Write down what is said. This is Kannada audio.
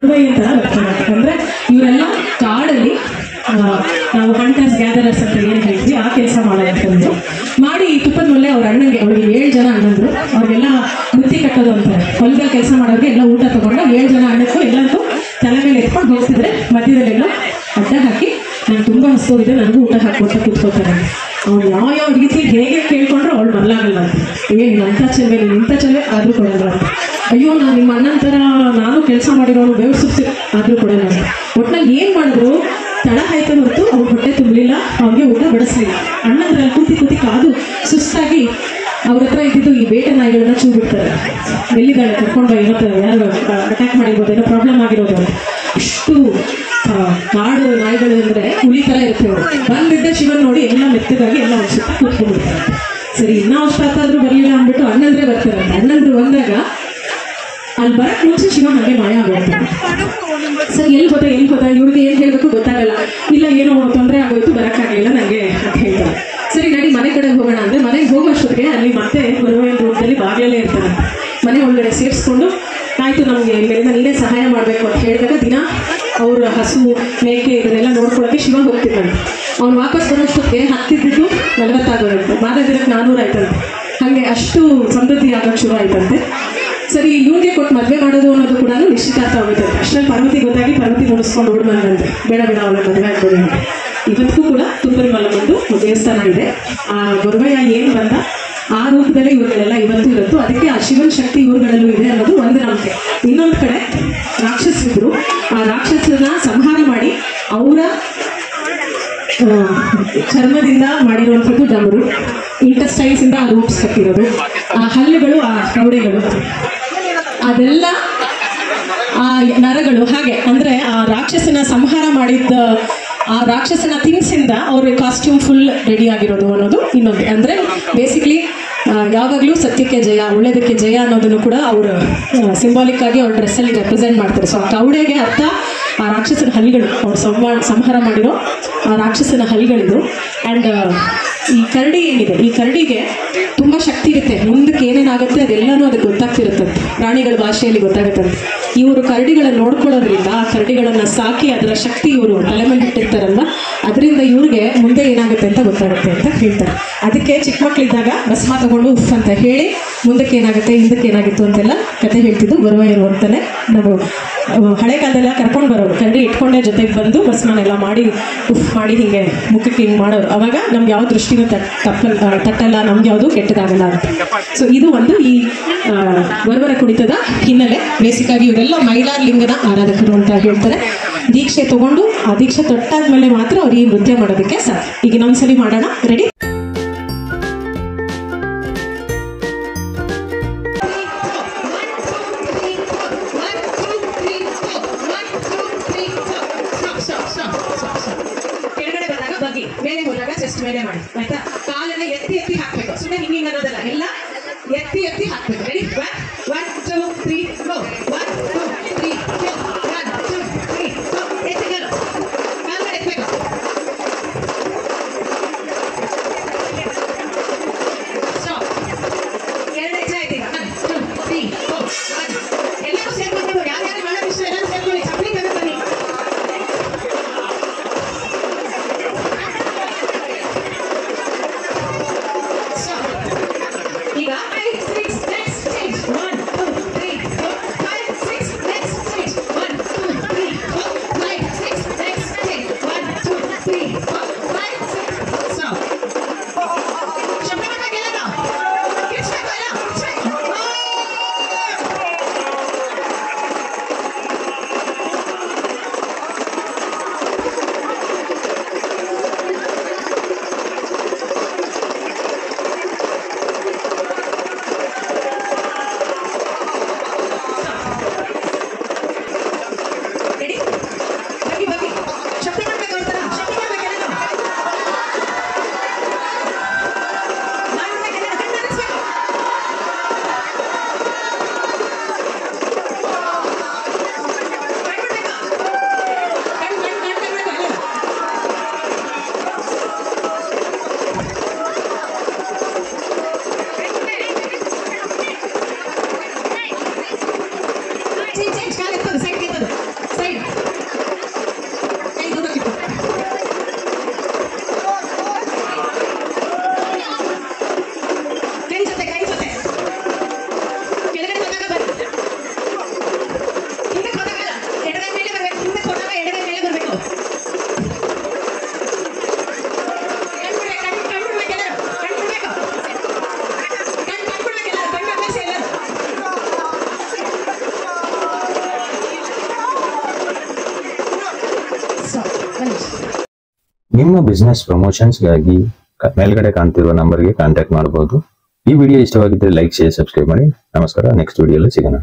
ಅಂದ್ರೆ ಇವರೆಲ್ಲ ಕಾಡಲ್ಲಿ ನಾವು ಹಂಟರ್ಸ್ ಗ್ಯಾದರರ್ಸ್ ಅಂತ ಏನು ಹೇಳ್ತೀವಿ ಆ ಕೆಲಸ ಮಾಡೋದಂತಂದ್ರು ಮಾಡಿ ತುಪ್ಪದ ಮೊನ್ನೆ ಅವ್ರ ಅಣ್ಣಂಗೆ ಅವ್ರಿಗೆ 7 ಜನ ಅಣ್ಣಂದ್ರು ಅವ್ರಿಗೆಲ್ಲ ಮುತ್ತಿ ಕಟ್ಟೋದು ಅಂತಾರೆ ಹೊಲದಲ್ಲಿ ಕೆಲಸ ಮಾಡೋರಿಗೆ ಎಲ್ಲ ಊಟ ತಗೊಂಡು 7 ಜನ ಅಣ್ಣಕ್ಕೂ ಎಲ್ಲರಿಗೂ ತಲೆ ಮೇಲೆ ಎತ್ಕೊಂಡು ಹೋಗ್ತಿದ್ರೆ ಮಧ್ಯದಲ್ಲೆಲ್ಲ ಅಡ್ಡ ಹಾಕಿ ನಾನು ತುಂಬ ಹಸ್ತೋಗಿದೆ ನನಗೂ ಊಟ ಹಾಕುವಂತ ಕೂತ್ಕೋತಾರೆ ಅವ್ನು ಯಾವ ರೀತಿ ಹೇಗೆ ಕೇಳ್ಕೊಂಡ್ರು ಅವಳು ಬರಲಾಗಲ್ಲ ಅಂತ ಏನು ಅಂಥ ಚೆಲ್ವೆ ನೀನು ಇಂಥ ಚೆಲ್ವೆ ಆದರೂ ಕೊಡಲ್ಲ ಅಂತ ಅಯ್ಯೋ ನಾನು ನಿಮ್ಮ ಅಣ್ಣನ ಥರ ನಾನು ಕೆಲಸ ಮಾಡಿರೋನು ಬೆವರು ಸುತ್ತಿ ಆದರೂ ಕೊಡಲ್ಲ ಅಂತ ಒಟ್ಟಿನಲ್ಲಿ ಏನು ಮಾಡಿದ್ರು ತಡ ಆಯ್ತು ಹೊರತು ಅವ್ರ ಹೊಟ್ಟೆ ತುಂಬಲಿಲ್ಲ ಅವ್ರಿಗೆ ಊಟ ಬಡಿಸ್ಲಿಲ್ಲ ಅಣ್ಣಂದ್ರಲ್ಲಿ ಕೂತಿ ಕಾದು ಸುಸ್ತಾಗಿ ಅವ್ರ ಹತ್ರ ಇದ್ದಿದ್ದು ಈ ಬೇಟೆ ನಾಯಿಗಳನ್ನ ಚೂ ಬಿಡ್ತಾರೆ ಎಲ್ಲಿದ್ದಾಳೆ ಕರ್ಕೊಂಡು ಇರುತ್ತೆ ಯಾರು ಅಟ್ಯಾಕ್ ಮಾಡಿರ್ಬೋದು ಏನೋ ಪ್ರಾಬ್ಲಮ್ ಆಗಿರೋದು ಅಂತ ಅಷ್ಟು ಕಾಡು ನಾಯಿಗಳು ಅಂದರೆ ಹುಲಿ ಥರ ಇರ್ತೇವೆ ಬಂದಿದ್ದ ಶಿವನ್ ನೋಡಿ ಎಲ್ಲ ಮೆತ್ತಗಾಗಿ ಎಲ್ಲ ಒಂದು ಸುತ್ತ ಕೂತ್ಕೊಂಡ್ಬಿಡ್ತಾರೆ ಸರಿ ಇನ್ನೂ ಅಷ್ಟಾದ್ರೂ ಬರಲಿಲ್ಲ ಅಂದ್ಬಿಟ್ಟು ಅಣ್ಣಂದ್ರೆ ಬರ್ತಾರೆ ಅಣ್ಣಂದ್ರು ಬಂದಾಗ ಅಲ್ಲಿ ಬರಕ್ಕೆ ಮುಂಚೆ ಶಿವ ಹಾಗೆ ಮಾಯ ಆಗೋಗ್ತಾರೆ ಸರ್ ಎಲ್ಲಿ ಹೋದ ಇವ್ರಿಗೆ ಏನು ಹೇಳಬೇಕು ಗೊತ್ತಾಗಲ್ಲ ಇಲ್ಲ ಏನೋ ತೊಂದರೆ ಆಗೋಯ್ತು ಬರೋಕ್ಕಾಗಲಿಲ್ಲ ನನಗೆ ಅಂತ ಹೇಳ್ತಾರೆ ಸರಿ ನಡಿ ಮನೆ ಕಡೆ ಹೋಗೋಣ ಅಂದರೆ ಮನೆಗೆ ಹೋಗೋಷ್ಟೊತ್ತಿಗೆ ಅಲ್ಲಿ ಮತ್ತೆ ಬರುವಿನ ರೂಪದಲ್ಲಿ ಬಾಗಿಲಲ್ಲೇ ಇರ್ತಾರೆ ಮನೆ ಒಳಗಡೆ ಸೇರಿಸ್ಕೊಂಡು ಆಯಿತು ನಮಗೆ ಇಲ್ಲಿಂದ ನೀನೇ ಸಹಾಯ ಮಾಡಬೇಕು ಅಂತ ಹೇಳಿದಾಗ ದಿನ ಅವ್ರ ಹಸು ಮೇಕೆ ಇದನ್ನೆಲ್ಲ ನೋಡ್ಕೊಳ್ಳೋಕೆ ಶಿವ ಹೋಗ್ತಿದ್ದಾನೆ ಅವ್ನು ವಾಪಸ್ ಬರೋಷ್ಟೊತ್ತಿಗೆ ಹತ್ತಿದ್ದು 40 ಆಗೋದಂತೆ ಮಾರನೇ ದಿನಕ್ಕೆ 400 ಆಯ್ತಂತೆ ಹಾಗೆ ಅಷ್ಟು ಸಮೃದ್ಧಿ ಆಗೋಕ್ಕೆ ಶುರು ಆಯ್ತಂತೆ ಸರಿ ಇವ್ರಿಗೆ ಕೊಟ್ಟು ಮದುವೆ ಮಾಡೋದು ಅನ್ನೋದು ಕೂಡ ನಿಶ್ಚಿತಾರ್ಥ ಆಗುತ್ತೆ ಅಷ್ಟರಲ್ಲಿ ಪಾರ್ವತಿ ಗೊತ್ತಾಗಿ ಪಾರ್ವತಿ ಮುಗಿಸ್ಕೊಂಡು ಓಡ್ ಬಂದಂತೆ ಬೇಡ ಅವಳ ಮದುವೆ ಆಗ್ಬೋದು ಅಂತ ಇವತ್ತಿಗೂ ಕೂಡ ತುಪ್ಪರಿ ಮಲ್ಲಮ್ಮಂದು ದೇವಸ್ಥಾನ ಇದೆ ಆ ಗೊರವಯ್ಯ ಏನು ಬಂದ ಆ ರೂಪದಲ್ಲೇ ಇವುಗಳೆಲ್ಲ ಇವತ್ತು ಇರುತ್ತೋ ಅದಕ್ಕೆ ಆ ಶಿವನ ಶಕ್ತಿ ಇವುಗಳಲ್ಲೂ ಇದೆ ಅನ್ನೋದು ಒಂದು ನಂಬಿಕೆ ಇನ್ನೊಂದು ಕಡೆ ರಾಕ್ಷಸರಿದ್ರು ಆ ರಾಕ್ಷಸರನ್ನ ಸಂಹಾರ ಮಾಡಿ ಅವರ ಚರ್ಮದಿಂದ ಮಾಡಿರುವಂಥದ್ದು ಡಮರು ಇಂಟೆಸ್ಟೈನ್ಸ್ ಇಂದ ಆ ರೂಪ್ಸ್ ಕಟ್ಟಿರೋದು ಆ ಹಲ್ಲುಗಳು ಆ ಕವಡೆಗಳು ಅದೆಲ್ಲ ಆ ನರಗಳು ಹಾಗೆ ಅಂದ್ರೆ ಆ ರಾಕ್ಷಸನ ಸಂಹಾರ ಮಾಡಿದ್ದ ಆ ರಾಕ್ಷಸನ ಥಿಂಗ್ಸಿಂದ ಅವ್ರ ಕಾಸ್ಟ್ಯೂಮ್ ಫುಲ್ ರೆಡಿ ಆಗಿರೋದು ಅನ್ನೋದು ಇನ್ನೊಂದು ಅಂದ್ರೆ ಬೇಸಿಕ್ಲಿ ಯಾವಾಗಲೂ ಸತ್ಯಕ್ಕೆ ಜಯ ಒಳ್ಳೆಯದಕ್ಕೆ ಜಯ ಅನ್ನೋದನ್ನು ಕೂಡ ಅವರು ಸಿಂಬಾಲಿಕ್ ಆಗಿ ಅವ್ರ ಡ್ರೆಸ್ಸಲ್ಲಿ ರೆಪ್ರೆಸೆಂಟ್ ಮಾಡ್ತಾರೆ ಸೊ ಆ ಕವಡೆಗೆ ಅರ್ಥ ಆ ರಾಕ್ಷಸನ ಹಲ್ಗಳು ಅವ್ರು ಸಂಹಾರ ಮಾಡಿರೋ ಆ ರಾಕ್ಷಸನ ಹಲ್ಗಳಿದು ಆ್ಯಂಡ್ ಈ ಕರಡಿ ಏನಿದೆ ಈ ಕರಡಿಗೆ ತುಂಬ ಶಕ್ತಿ ಇರುತ್ತೆ ಮುಂದಕ್ಕೆ ಏನೇನಾಗುತ್ತೆ ಅದೆಲ್ಲನೂ ಅದಕ್ಕೆ ಗೊತ್ತಾಗ್ತಿರುತ್ತಂತೆ ಪ್ರಾಣಿಗಳ ಭಾಷೆಯಲ್ಲಿ ಗೊತ್ತಾಗುತ್ತಂತೆ ಇವರು ಕರಡಿಗಳನ್ನು ನೋಡ್ಕೊಳ್ಳೋದ್ರಿಂದ ಆ ಕರಡಿಗಳನ್ನು ಸಾಕಿ ಅದರ ಶಕ್ತಿ ಇವರು ತಲೆ ಮೇಲೆ ಇಟ್ಟಿರ್ತಾರಲ್ವ ಅದರಿಂದ ಇವ್ರಿಗೆ ಮುಂದೆ ಏನಾಗುತ್ತೆ ಅಂತ ಗೊತ್ತಾಗುತ್ತೆ ಅಂತ ಹೇಳ್ತಾರೆ ಅದಕ್ಕೆ ಚಿಕ್ಕ ಮಕ್ಕಳಿದ್ದಾಗ ಭಸ್ಮ ತಗೊಂಡು ಉಫ್ ಅಂತ ಹೇಳಿ ಮುಂದಕ್ಕೆ ಏನಾಗುತ್ತೆ ಹಿಂದಕ್ಕೆ ಏನಾಗಿತ್ತು ಅಂತೆಲ್ಲ ಕತೆ ಹೇಳ್ತಿದ್ದು ಗೊರವಯ್ಯರು ಅಂತಾನೆ ನಾವು ಹಳೆ ಕಾಲದೆಲ್ಲ ಕರ್ಕೊಂಡು ಬರೋರು ಕರಡಿ ಇಟ್ಕೊಂಡೇ ಜೊತೆಗೆ ಬಂದು ಭಸ್ಮನೆಲ್ಲ ಮಾಡಿ ಉಫ್ ಮಾಡಿ ಹೀಗೆ ಮುಖಕ್ಕೆ ಹಿಂಗೆ ಮಾಡೋರು ಅವಾಗ ನಮ್ಗೆ ಯಾವ ದೃಷ್ಟಿನೂ ತಟ್ಟಲ್ಲ ನಮ್ಗೆ ಯಾವುದು ಕೆಟ್ಟದಾಗಲ್ಲ ಅಂತ ಸೊ ಇದು ಒಂದು ಈ ಗೊರವರ ಕುಣಿತದ ಹಿನ್ನೆಲೆ ಬೇಸಿಕ್ಕಾಗಿ ಇವರೆಲ್ಲ ಮೈಲಾರ ಲಿಂಗನ ಆರಾಧಕರು ಅಂತ ಹೇಳ್ತಾರೆ ದೀಕ್ಷೆ ತಗೊಂಡು ಆ ದೀಕ್ಷೆ ತೊಟ್ಟಾದ್ಮೇಲೆ ಮಾತ್ರ ಅವ್ರು ಈ ನೃತ್ಯ ಮಾಡೋದಕ್ಕೆ ಸಾಧ್ಯ ಈಗ ಇನ್ನೊಂದ್ಸಲಿ ಮಾಡೋಣ ರೆಡಿ ಮೇಲೆ ಹೋದಾಗ ಜಸ್ಟ್ ಮೇಲೆ ಮಾಡಿ ಆಯ್ತಾ ಕಾಲನ್ನ ಎತ್ತಿ ಹಾಕ್ಬೇಕು ಸುಮ್ಮನೆ ಹಿಂಗೆ ಅನ್ನೋದಲ್ಲ ಎಲ್ಲ ಎತ್ತಿ ಹಾಕ್ಬೇಕು ರೆಡಿ 1 2 3 ಗೋ 1 2 3 ಗೋ 1 2 3 ಗೋ ಎತ್ತಿಗಲು ಕಾಲನ್ನ ಎತ್ತಬೇಕು ಸ್ಟಾಪ್ ಎರಡು ಹೆಜ್ಜೆ ಆಯ್ತು ಈಗ 1 2 3 ಗೋ 1 ಎಲ್ಲರೂ ಸೇರ್ಕೊಂಡು ಯಾರ್ಯಾರು ಮಾಡೋ ಇಷ್ಟ ಎಲ್ಲ ಸೇರ್ಕೊಳ್ಳಿ ಚಪ್ಪಲಿ ಕಡೆ ಬನ್ನಿ ನಿಮ್ಮ ಬಿಸ್ನೆಸ್ ಪ್ರಮೋಷನ್ಸ್ಗಾಗಿ ಮೇಲ್ಗಡೆ ಕಾಣ್ತಿರುವ ನಂಬರ್ಗೆ ಕಾಂಟ್ಯಾಕ್ಟ್ ಮಾಡಬಹುದು. ಈ ವಿಡಿಯೋ ಇಷ್ಟವಾಗಿದ್ದರೆ ಲೈಕ್, ಶೇರ್, ಸಬ್ಸ್ಕ್ರೈಬ್ ಮಾಡಿ. ನಮಸ್ಕಾರ. ನೆಕ್ಸ್ಟ್ ವಿಡಿಯೋಲಿ ಸಿಗೋಣ.